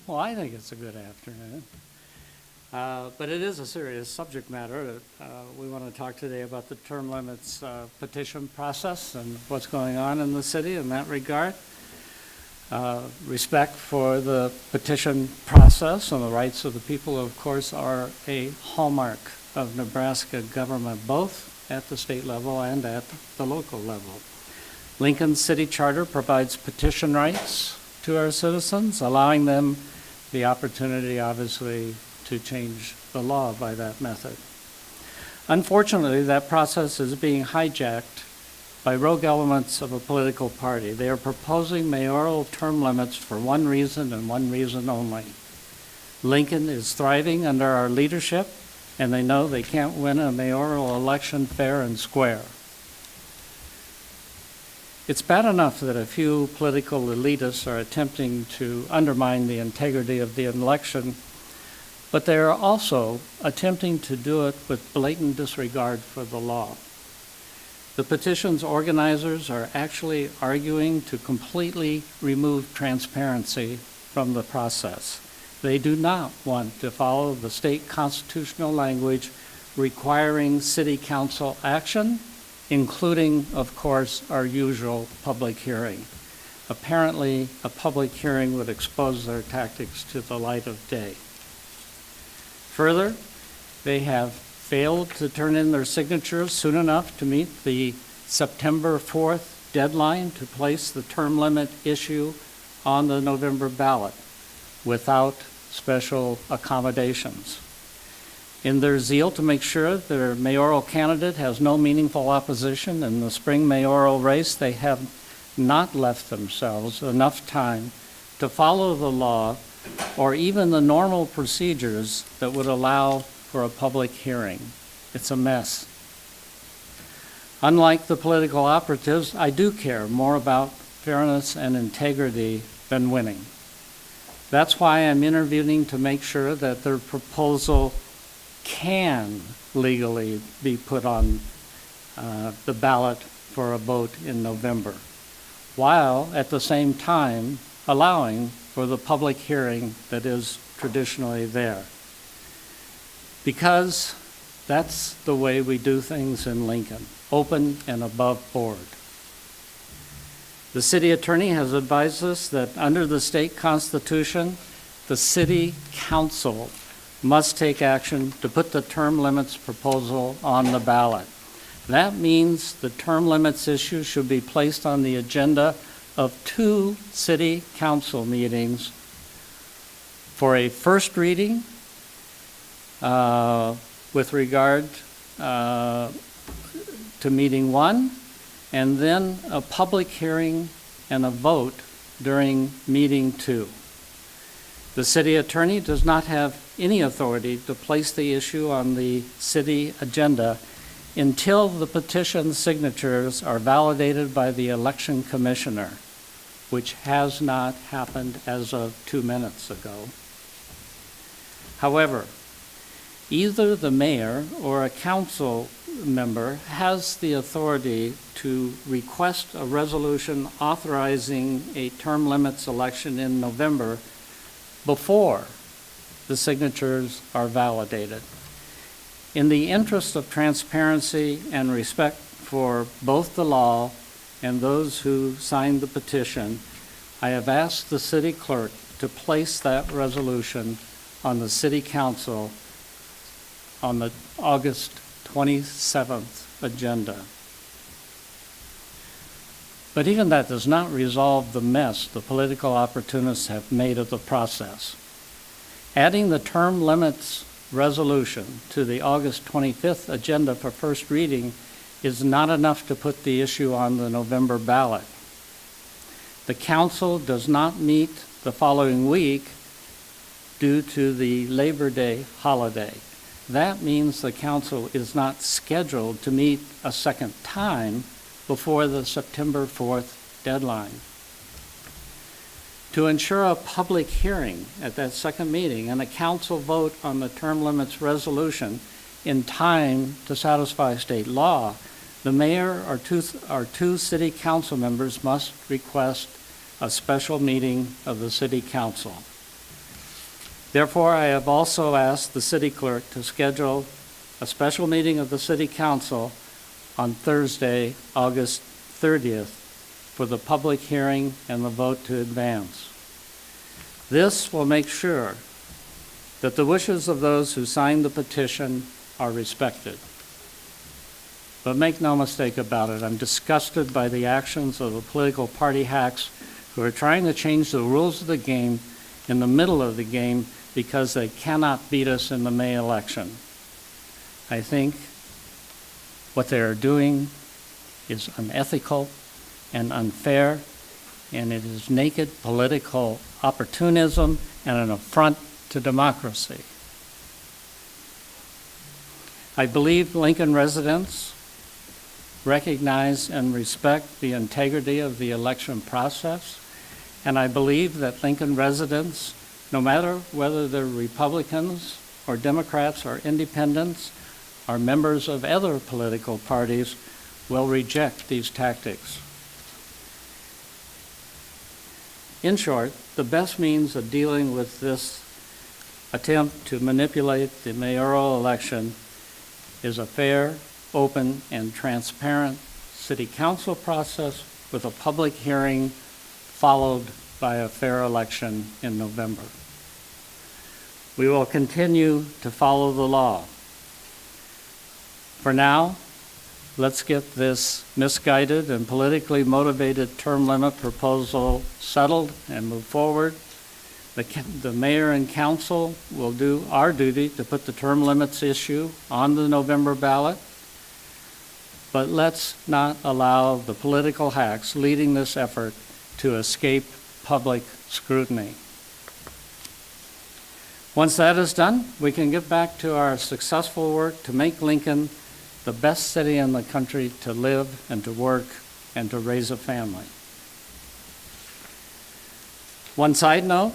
Well, I think it's a good afternoon. But it is a serious subject matter. We want to talk today about the term limits petition process and what's going on in the city in that regard. Respect for the petition process and the rights of the people, of course, are a hallmark of Nebraska government, both at the state level and at the local level. Lincoln's city charter provides petition rights to our citizens, allowing them the opportunity, obviously, to change the law by that method. Unfortunately, that process is being hijacked by rogue elements of a political party. They are proposing mayoral term limits for one reason and one reason only. Lincoln is thriving under our leadership, and they know they can't win a mayoral election fair and square. It's bad enough that a few political elitists are attempting to undermine the integrity of the election, but they are also attempting to do it with blatant disregard for the law. The petition's organizers are actually arguing to completely remove transparency from the process. They do not want to follow the state constitutional language requiring city council action, including, of course, our usual public hearing. Apparently, a public hearing would expose their tactics to the light of day. Further, they have failed to turn in their signatures soon enough to meet the September 4th deadline to place the term limit issue on the November ballot without special accommodations. In their zeal to make sure their mayoral candidate has no meaningful opposition in the spring mayoral race, they have not left themselves enough time to follow the law or even the normal procedures that would allow for a public hearing. It's a mess. Unlike the political operatives, I do care more about fairness and integrity than winning. That's why I'm intervening to make sure that their proposal can legally be put on the ballot for a vote in November, while at the same time allowing for the public hearing that is traditionally there. Because that's the way we do things in Lincoln, open and above board. The city attorney has advised us that under the state constitution, the city council must take action to put the term limits proposal on the ballot. That means the term limits issue should be placed on the agenda of 2 city council meetings for a first reading with regard to meeting 1, and then a public hearing and a vote during meeting 2. The city attorney does not have any authority to place the issue on the city agenda until the petition signatures are validated by the election commissioner, which has not happened as of 2 minutes ago. However, either the mayor or a council member has the authority to request a resolution authorizing a term limits election in November before the signatures are validated. In the interest of transparency and respect for both the law and those who signed the petition, I have asked the city clerk to place that resolution on the city council on the August 27th agenda. But even that does not resolve the mess the political opportunists have made of the process. Adding the term limits resolution to the August 25th agenda for first reading is not enough to put the issue on the November ballot. The council does not meet the following week due to the Labor Day holiday. That means the council is not scheduled to meet a second time before the September 4th deadline. To ensure a public hearing at that second meeting and a council vote on the term limits resolution in time to satisfy state law, the mayor or two city council members must request a special meeting of the city council. Therefore, I have also asked the city clerk to schedule a special meeting of the city council on Thursday, August 30th, for the public hearing and the vote to advance. This will make sure that the wishes of those who signed the petition are respected. But make no mistake about it, I'm disgusted by the actions of the political party hacks who are trying to change the rules of the game in the middle of the game because they cannot beat us in the May election. I think what they are doing is unethical and unfair, and it is naked political opportunism and an affront to democracy. I believe Lincoln residents recognize and respect the integrity of the election process, and I believe that Lincoln residents, no matter whether they're Republicans or Democrats or independents or members of other political parties, will reject these tactics. In short, the best means of dealing with this attempt to manipulate the mayoral election is a fair, open, and transparent city council process with a public hearing followed by a fair election in November. We will continue to follow the law. For now, let's get this misguided and politically motivated term limit proposal settled and move forward. The mayor and council will do our duty to put the term limits issue on the November ballot, but let's not allow the political hacks leading this effort to escape public scrutiny. Once that is done, we can get back to our successful work to make Lincoln the best city in the country to live and to work and to raise a family. One side note,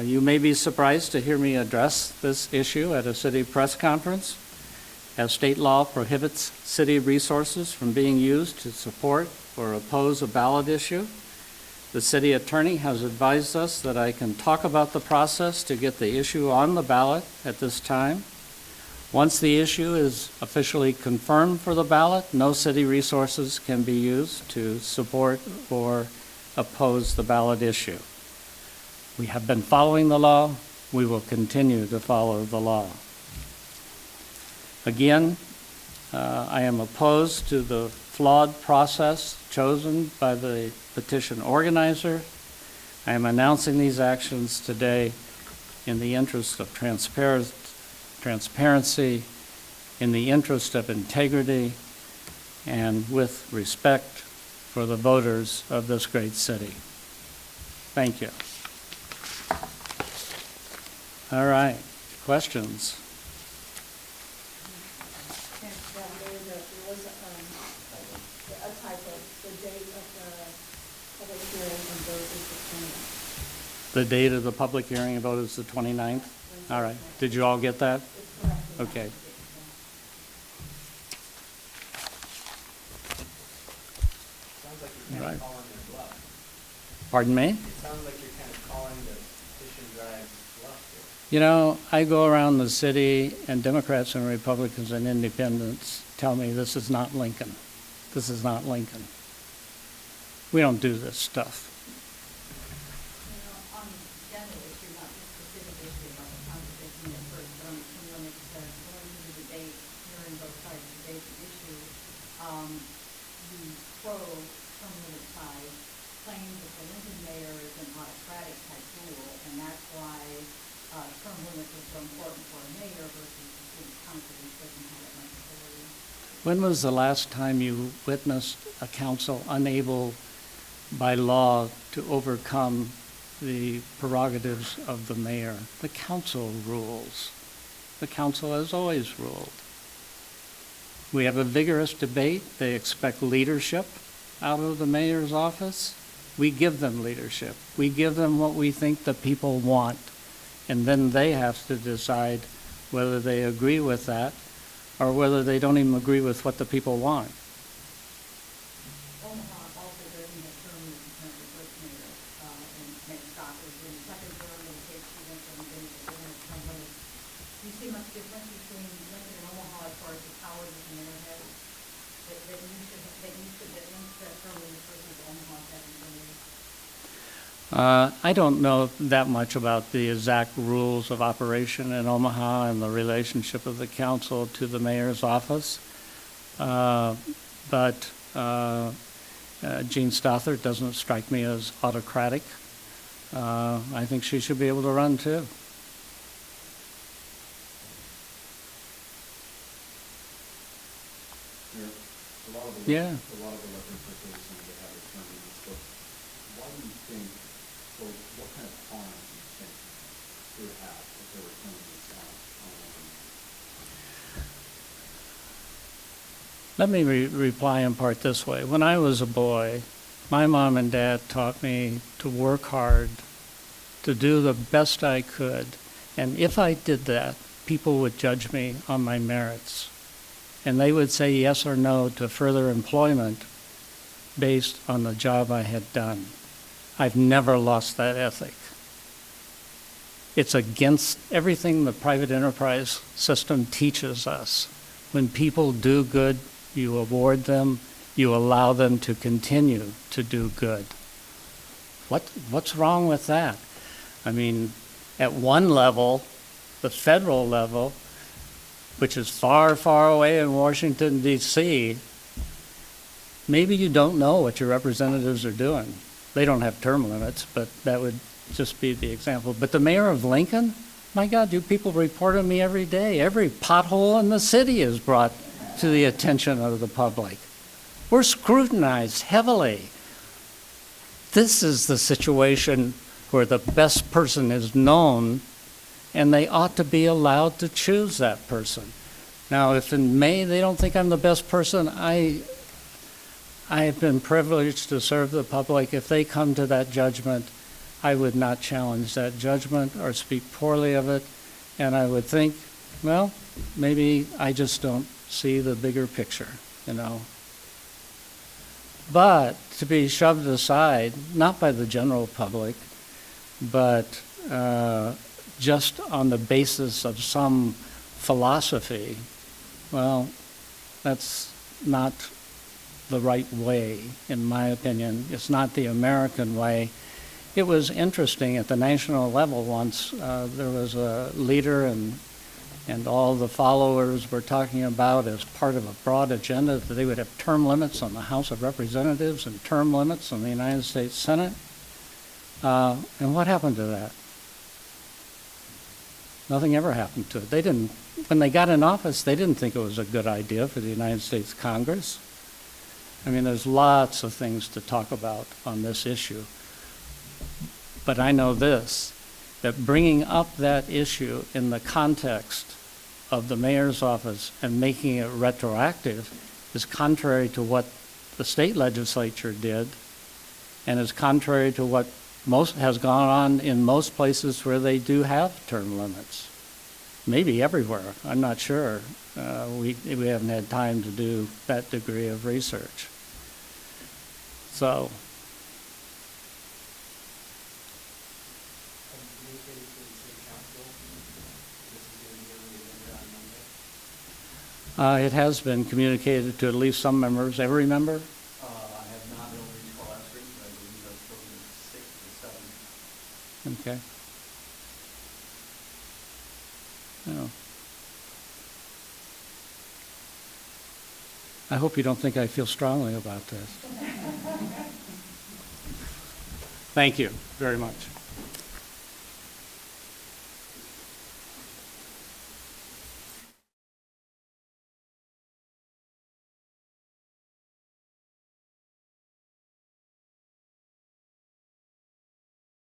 you may be surprised to hear me address this issue at a city press conference, as state law prohibits city resources from being used to support or oppose a ballot issue. The city attorney has advised us that I can talk about the process to get the issue on the ballot at this time. Once the issue is officially confirmed for the ballot, no city resources can be used to support or oppose the ballot issue. We have been following the law. We will continue to follow the law. Again, I am opposed to the flawed process chosen by the petition organizer. I am announcing these actions today in the interest of transparency, in the interest of integrity, and with respect for the voters of this great city. Thank you. All right, questions? The date of the public hearing and vote is the 29th? All right. Did you all get that? Okay. Sounds like you're kind of calling their bluff. Pardon me? It sounds like you're kind of calling the petition drive bluff here. You know, I go around the city, and Democrats and Republicans and independents tell me this is not Lincoln. This is not Lincoln. We don't do this stuff. On general issue, not just specific issue about the conversation at first, but on the term limits, going to the debate, hearing both sides debate the issue, the pro-term limit side claims that the Lincoln mayor is an autocratic type rule, and that's why term limits is so important for a mayor versus the city council, which doesn't have that much authority. When was the last time you witnessed a council unable by law to overcome the prerogatives of the mayor? The council rules. The council has always ruled. We have a vigorous debate. They expect leadership out of the mayor's office. We give them leadership. We give them what we think the people want, and then they have to decide whether they agree with that or whether they don't even agree with what the people want. Omaha also doesn't have term limits, not the first mayor, and Scott was in the second term, and Kate, she went from being I don't know that much about the exact rules of operation in Omaha and the relationship of the council to the mayor's office. But Jean Stothert doesn't strike me as autocratic. I think she should be able to run too. A lot of the Yeah. elected officials seem to have term limits, but why do you think, or what kind of harm do you think it would have if there were term limits on Let me reply in part this way. When I was a boy, my mom and dad taught me to work hard, to do the best I could, and if I did that, people would judge me on my merits. And they would say yes or no to further employment based on the job I had done. I've never lost that ethic. It's against everything the private enterprise system teaches us. When people do good, you award them, you allow them to continue to do good. What's wrong with that? I mean, at one level, the federal level, which is far, far away in Washington, D.C., maybe you don't know what your representatives are doing. They don't have term limits, but that would just be the example. But the mayor of Lincoln, my God, you people report on me every day. Every pothole in the city is brought to the attention of the public. We're scrutinized heavily. This is the situation where the best person is known, and they ought to be allowed to choose that person. Now, if in May they don't think I'm the best person, I have been privileged to serve the public. If they come to that judgment, I would not challenge that judgment or speak poorly of it, and I would think, well, maybe I just don't see the bigger picture, you know. But to be shoved aside, not by the general public, but just on the basis of some philosophy, well, that's not the right way, in my opinion. It's not the American way. It was interesting at the national level once, there was a leader and all the followers were talking about as part of a broad agenda that they would have term limits on the House of Representatives and term limits on the United States Senate. And what happened to that? Nothing ever happened to it. They didn't, when they got in office, they didn't think it was a good idea for the United States Congress. I mean, there's lots of things to talk about on this issue. But I know this, that bringing up that issue in the context of the mayor's office and making it retroactive is contrary to what the state legislature did, and is contrary to what has gone on in most places where they do have term limits. Maybe everywhere, I'm not sure. We haven't had time to do that degree of research. So, it has been communicated to at least some members. Every member? I have not been able to reach call last week, but I believe I've spoken to 6 or 7. Okay. Oh. I hope you don't think I feel strongly about this. Thank you very much.